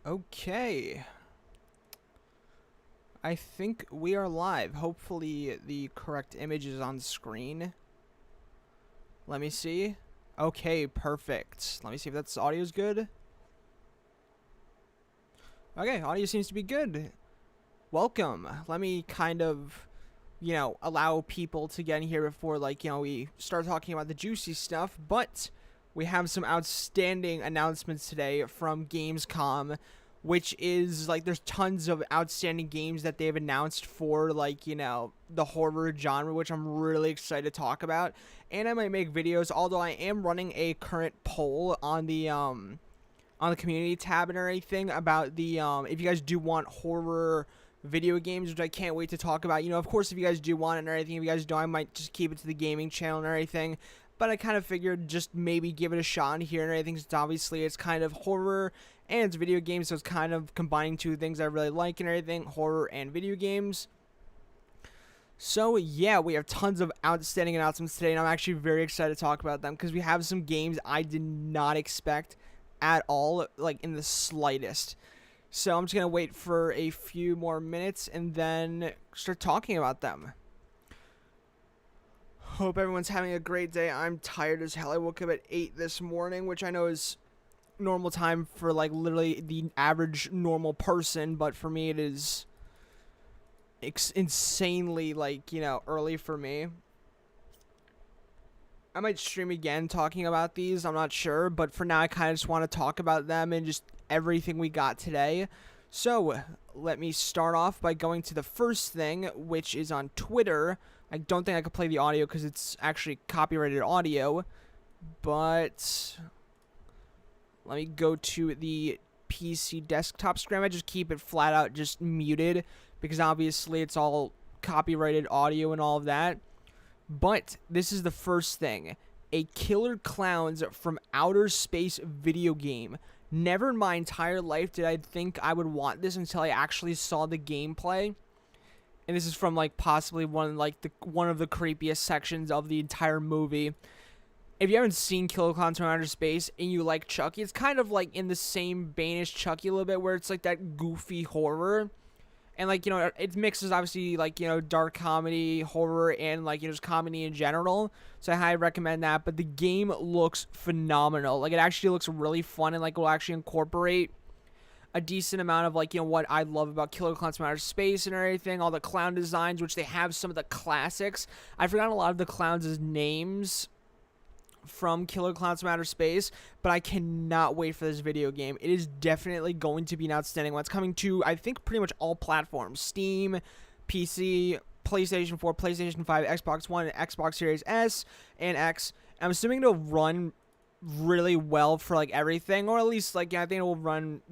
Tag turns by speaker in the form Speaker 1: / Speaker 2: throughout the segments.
Speaker 1: Okay. I think we are live. Hopefully the correct image is on screen. Let me see. Okay, perfect. Let me see if that's audio's good. Okay, audio seems to be good. Welcome. Let me kind of, allow people to get in here before, we start talking about the juicy stuff. But we have some outstanding announcements today from Gamescom, which is, there's tons of outstanding games that they've announced for, the horror genre, which I'm really excited to talk about. And I might make videos, although I am running a current poll on the community tab and everything about the, if you guys do want horror video games, which I can't wait to talk about. Of course, if you guys do want it and everything, if you guys don't, I might just keep it to the gaming channel and everything. But I kind of figured just maybe give it a shot in here and everything, since obviously it's kind of horror and it's video games, so it's kind of combining two things I really like and everything, horror and video games. So yeah, we have tons of outstanding announcements today, and I'm actually very excited to talk about them, because we have some games I did not expect at all, in the slightest. So I'm just going to wait for a few more minutes and then start talking about them. Hope everyone's having a great day. I'm tired as hell. I woke up at 8 this morning, which I know is normal time for, literally the average normal person. But for me, it is insanely, early for me. I might stream again talking about these. I'm not sure. But for now, I kind of just want to talk about them and just everything we got today. So let me start off by going to the first thing, which is on Twitter. I don't think I could play the audio because it's actually copyrighted audio, but let me go to the PC desktop screen. I just keep it flat out just muted because obviously it's all copyrighted audio and all of that. But this is the first thing. A Killer Klowns from Outer Space video game. Never in my entire life did I think I would want this until I actually saw the gameplay. And this is from, possibly one of the creepiest sections of the entire movie. If you haven't seen Killer Klowns from Outer Space and you like Chucky, it's kind of, in the same vein as Chucky a little bit, where it's, that goofy horror. And, it mixes, obviously, dark comedy, horror, and, just comedy in general. So I highly recommend that. But the game looks phenomenal. It actually looks really fun and, will actually incorporate a decent amount of, what I love about Killer Klowns from Outer Space and everything. All the clown designs, which they have some of the classics. I've forgotten a lot of the clowns' names from Killer Klowns from Outer Space, but I cannot wait for this video game. It is definitely going to be an outstanding one. It's coming to, I think, pretty much all platforms. Steam, PC, PlayStation 4, PlayStation 5, Xbox One, Xbox Series S, and X. I'm assuming it'll run really well for, everything, or at least, I think it will run,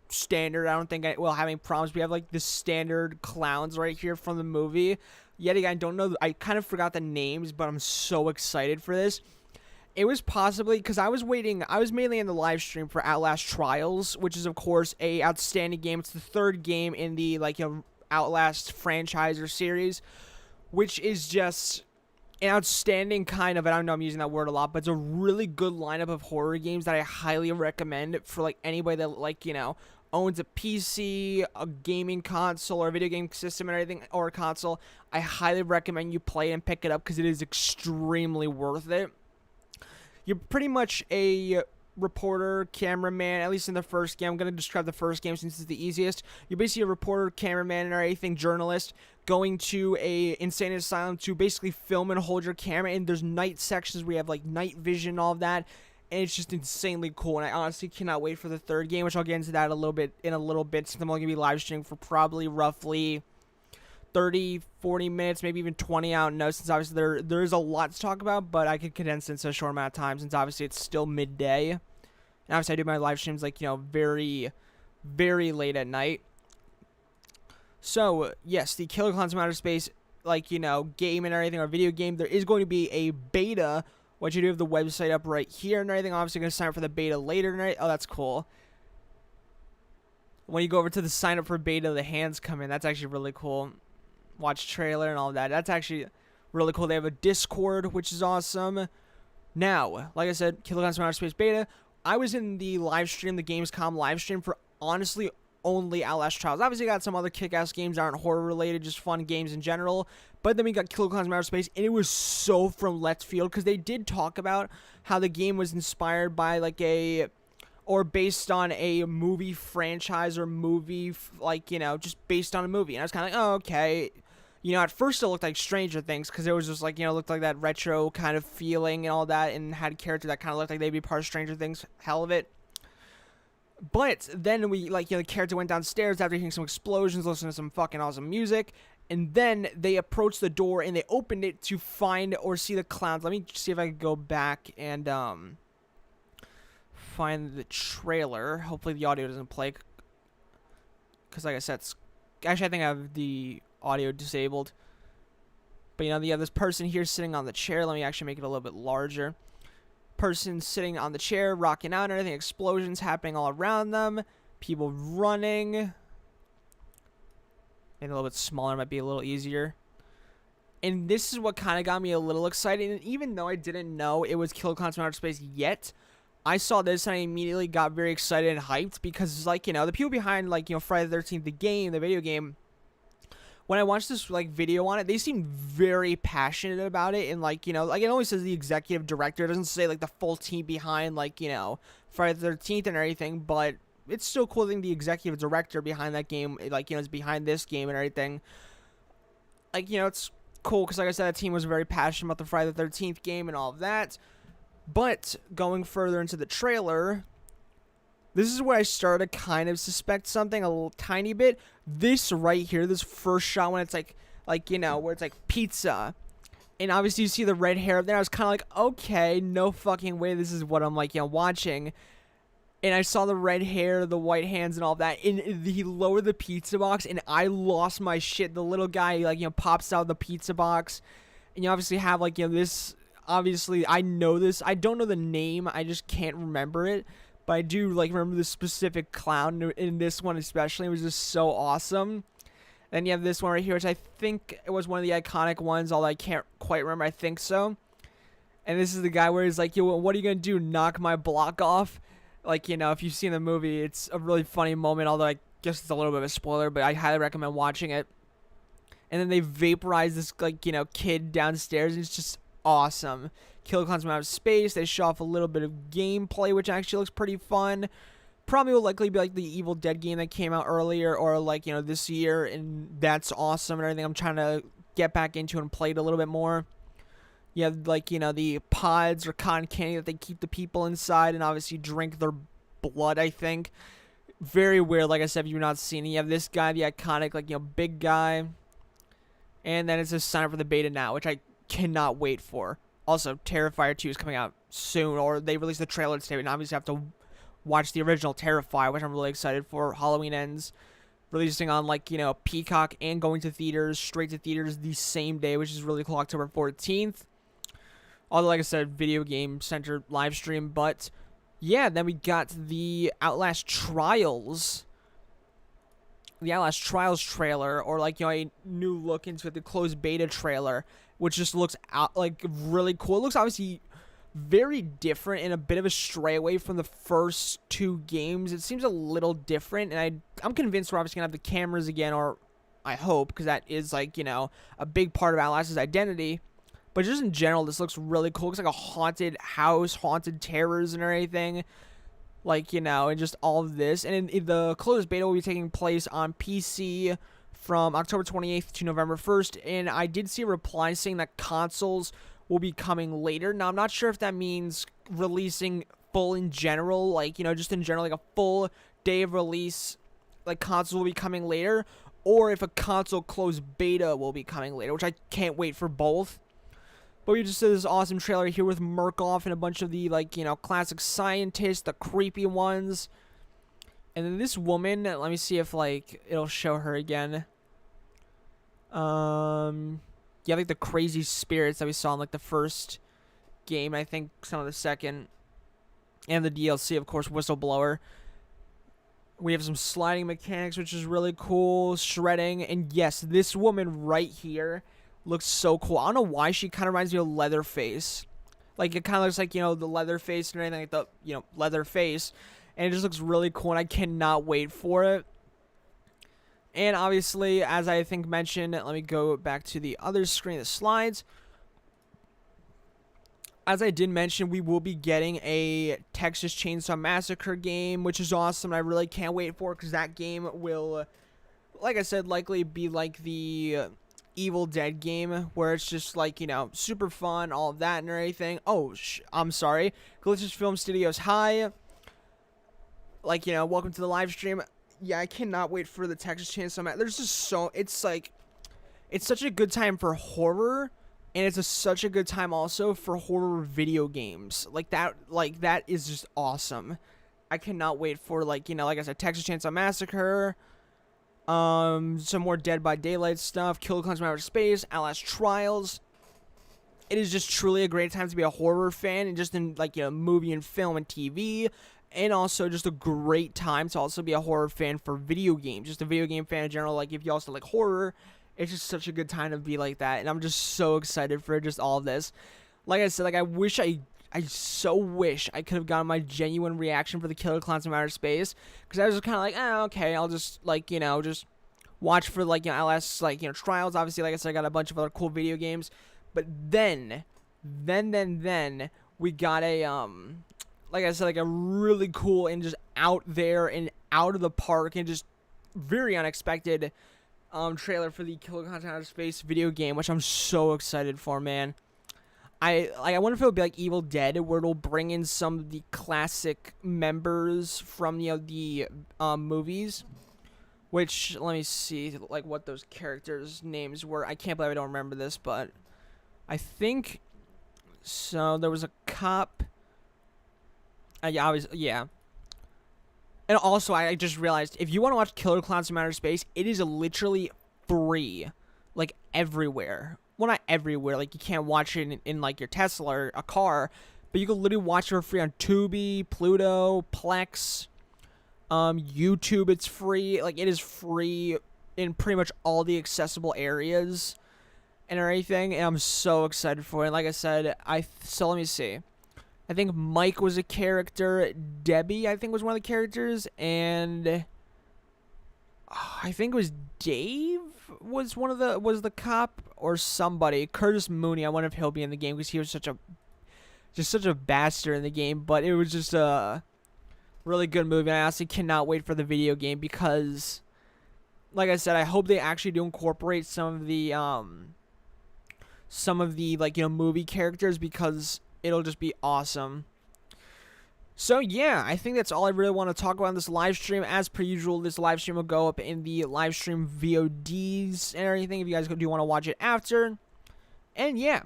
Speaker 1: standard. I don't think it will have any problems. We have, the standard clowns right here from the movie. Yet again, I don't know. I kind of forgot the names, but I'm so excited for this. It was possibly because I was mainly in the live stream for Outlast Trials, which is, of course, a outstanding game. It's the third game in the, Outlast franchise or series, which is just an outstanding kind of, I don't know, I'm using that word a lot, but it's a really good lineup of horror games that I highly recommend for, anybody that, owns a PC, a gaming console, or a video game system and everything, or a console. I highly recommend you play it and pick it up because it is extremely worth it. You're pretty much a reporter, cameraman, at least in the first game. I'm going to describe the first game since it's the easiest. You're basically a reporter, cameraman, or anything, journalist, going to a insane asylum to basically film and hold your camera. And there's night sections where you have, night vision and all of that. And it's just insanely cool. And I honestly cannot wait for the third game, which I'll get into that in a little bit, since I'm only going to be live streaming for probably roughly 30, 40 minutes, maybe even 20, I don't know, since obviously there is a lot to talk about, but I could condense it into a short amount of time, since obviously it's still midday. And obviously I do my live streams, very, very late at night. So, yes, the Killer Klowns from Outer Space, game and everything, or video game, there is going to be a beta, which you do have the website up right here and everything. Obviously, going to sign up for the beta later tonight. Oh, that's cool. When you go over to the sign up for beta, the hands come in. That's actually really cool. Watch trailer and all that. That's actually really cool. They have a Discord, which is awesome. Now, like I said, Killer Klowns from Outer Space beta. I was in the live stream, the Gamescom live stream for honestly only Outlast Trials. Obviously, got some other kick-ass games that aren't horror-related, just fun games in general. But then we got Klowns from Outer Space, and it was so from left field, because they did talk about how the game was inspired by, like, or based on a movie franchise or movie, like, you know, just based on a movie. And I was kind of like, oh, okay. You know, at first it looked like Stranger Things, because it was just, like, you know, looked like that retro kind of feeling and all that, and had a character that kind of looked like they'd be part of Stranger Things. Hell of it. But then we, like, you know, the character went downstairs after hearing some explosions, listening to some fucking awesome music, and then they approached the door and they opened it to find or see the clowns. Let me see if I can go back and find the trailer. Hopefully the audio doesn't play, because like I said, actually I think I have the audio disabled. But you know, you have this person here sitting on the chair. Let me actually make it a little bit larger. Person sitting on the chair, rocking out and everything, explosions happening all around them, people running. And a little bit smaller might be a little easier. And this is what kind of got me a little excited. And even though I didn't know it was Klowns from Outer Space yet, I saw this and I immediately got very excited and hyped, because, like, you know, the people behind, like, you know, Friday the 13th, the game, the video game, when I watched this, like, video on it, they seemed very passionate about it. And, like, you know, like, it always says the executive director. It doesn't say, like, the full team behind, like, you know, Friday the 13th and everything. But it's still cool that the executive director behind that game, like, you know, is behind this game and everything. Like, you know, it's cool because, like I said, that team was very passionate about the Friday the 13th game and all of that. But going further into the trailer, this is where I started to kind of suspect something a little tiny bit. This right here, this first shot when it's like, you know, where it's like pizza. And obviously you see the red hair up there. I was kind of like, okay, no fucking way this is what I'm, like, you know, watching. And I saw the red hair, the white hands and all that. And he lowered the pizza box and I lost my shit. The little guy, like, you know, pops out of the pizza box. And you obviously have, like, you know, this, obviously I know this. I don't know the name. I just can't remember it. But I do, like, remember this specific clown in this one especially. It was just so awesome. And you have this one right here, which I think it was one of the iconic ones, although I can't quite remember. I think so. And this is the guy where he's like, yo, what are you going to do, knock my block off? Like, you know, if you've seen the movie, it's a really funny moment, although I guess it's a little bit of a spoiler, but I highly recommend watching it. And then they vaporize this, like, you know, kid downstairs, and it's just awesome. Klowns from Outer Space. They show off a little bit of gameplay, which actually looks pretty fun. Probably will likely be like the Evil Dead game that came out earlier, or, like, you know, this year, and that's awesome and everything. I'm trying to get back into and play it a little bit more. You have, like, you know, the pods or cotton candy that they keep the people inside and obviously drink their blood, I think. Very weird, like I said, if you've not seen it. You have this guy, the iconic, like, you know, big guy. And then it says sign up for the beta now, which I cannot wait for. Also, Terrifier 2 is coming out soon, or they released the trailer today, and obviously have to watch the original Terrifier, which I'm really excited for. Halloween Ends, releasing on, like, you know, Peacock and going to theaters, straight to theaters the same day, which is really cool, October 14th. Although, like I said, video game center live stream, but yeah, then we got the Outlast Trials. The Outlast Trials trailer, or, like, you know, a new look into the closed beta trailer, which just looks like really cool. It looks obviously very different and a bit of a stray away from the first two games. It seems a little different, and I'm convinced we're obviously gonna have the cameras again, or I hope, because that is, like, you know, a big part of Outlast's identity. But just in general, this looks really cool. It looks like a haunted house, haunted terrors and everything. Like, you know, and just all of this. And in the closed beta will be taking place on PC from October 28th to November 1st. And I did see a reply saying that consoles will be coming later. Now, I'm not sure if that means releasing full in general. Like, you know, just in general, like a full day of release, like, consoles will be coming later. Or if a console closed beta will be coming later, which I can't wait for both. But we just did this awesome trailer here with Murkoff and a bunch of the, like, you know, classic scientists, the creepy ones. And then this woman, let me see if, like, it'll show her again. Yeah, like the crazy spirits that we saw in, like, the first game, I think some of the second. And the DLC, of course, Whistleblower. We have some sliding mechanics, which is really cool, shredding. And yes, this woman right here looks so cool. I don't know why she kind of reminds me of Leatherface. Like, it kind of looks like, you know, the Leatherface and everything, like the, you know, Leatherface. and it just looks really cool, and I cannot wait for it. And obviously, as I think mentioned, let me go back to the other screen, the slides. As I did mention, we will be getting a Texas Chainsaw Massacre game, which is awesome. I really can't wait for it, because that game will, like I said, likely be like the Evil Dead game, where it's just like, you know, super fun, all of that and everything. Oh, I'm sorry. Glitches Film Studios, hi. Like, you know, welcome to the live stream. Yeah, I cannot wait for the Texas Chainsaw Massacre. There's just so, it's like, it's such a good time for horror, and it's such a good time also for horror video games. Like that is just awesome. I cannot wait for, like, you know, like I said, Texas Chainsaw Massacre, some more Dead by Daylight stuff, Killer Clowns from Outer Space, Outlast Trials. It is just truly a great time to be a horror fan, and just in, like, you know, movie and film and TV. And also just a great time to also be a horror fan for video games. Just a video game fan in general. Like, if you also like horror, it's just such a good time to be like that. And I'm just so excited for just all of this. Like I said, like, I so wish I could have gotten my genuine reaction for the Killer Clowns from Outer Space. Because I was just kind of like, okay, I'll just, like, you know, just watch for, like, you know, Outlast, like, you know, Trials. Obviously, like I said, I got a bunch of other cool video games. But then, we got a, like I said, like a really cool and just out there and out of the park and just very unexpected trailer for the Killer Clowns from Outer Space video game, which I'm so excited for, man. I wonder if it'll be like Evil Dead, where it'll bring in some of the classic members from, you know, the movies. Which, let me see, like, what those characters' names were. I can't believe I don't remember this, but I think so. There was a cop. Yeah. And also, I just realized, if you want to watch Killer Clowns from Outer Space, it is literally free, like, everywhere. Well, not everywhere. Like, you can't watch it in like, your Tesla or a car, but you can literally watch it for free on Tubi, Pluto, Plex, YouTube. It's free. Like, it is free in pretty much all the accessible areas and everything. And I'm so excited for it. Like I said, so let me see. I think Mike was a character. Debbie, I think, was one of the characters. And I think it was Dave was the cop or somebody. Curtis Mooney, I wonder if he'll be in the game, because he was such a bastard in the game. But it was just a really good movie. I honestly cannot wait for the video game, because, like I said, I hope they actually do incorporate some of the like, you know, movie characters, because it'll just be awesome. So, yeah, I think that's all I really want to talk about in this live stream. As per usual, this live stream will go up in the live stream VODs and everything, if you guys do want to watch it after. And, yeah,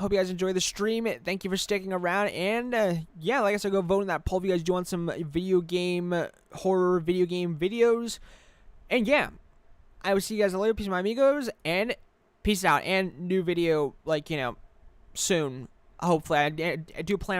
Speaker 1: hope you guys enjoy the stream. Thank you for sticking around. And, yeah, like I said, go vote in that poll if you guys do want some horror video game videos. And, yeah, I will see you guys later. Peace, my amigos, and peace out. And new video, like, you know, soon. Hopefully, I do plan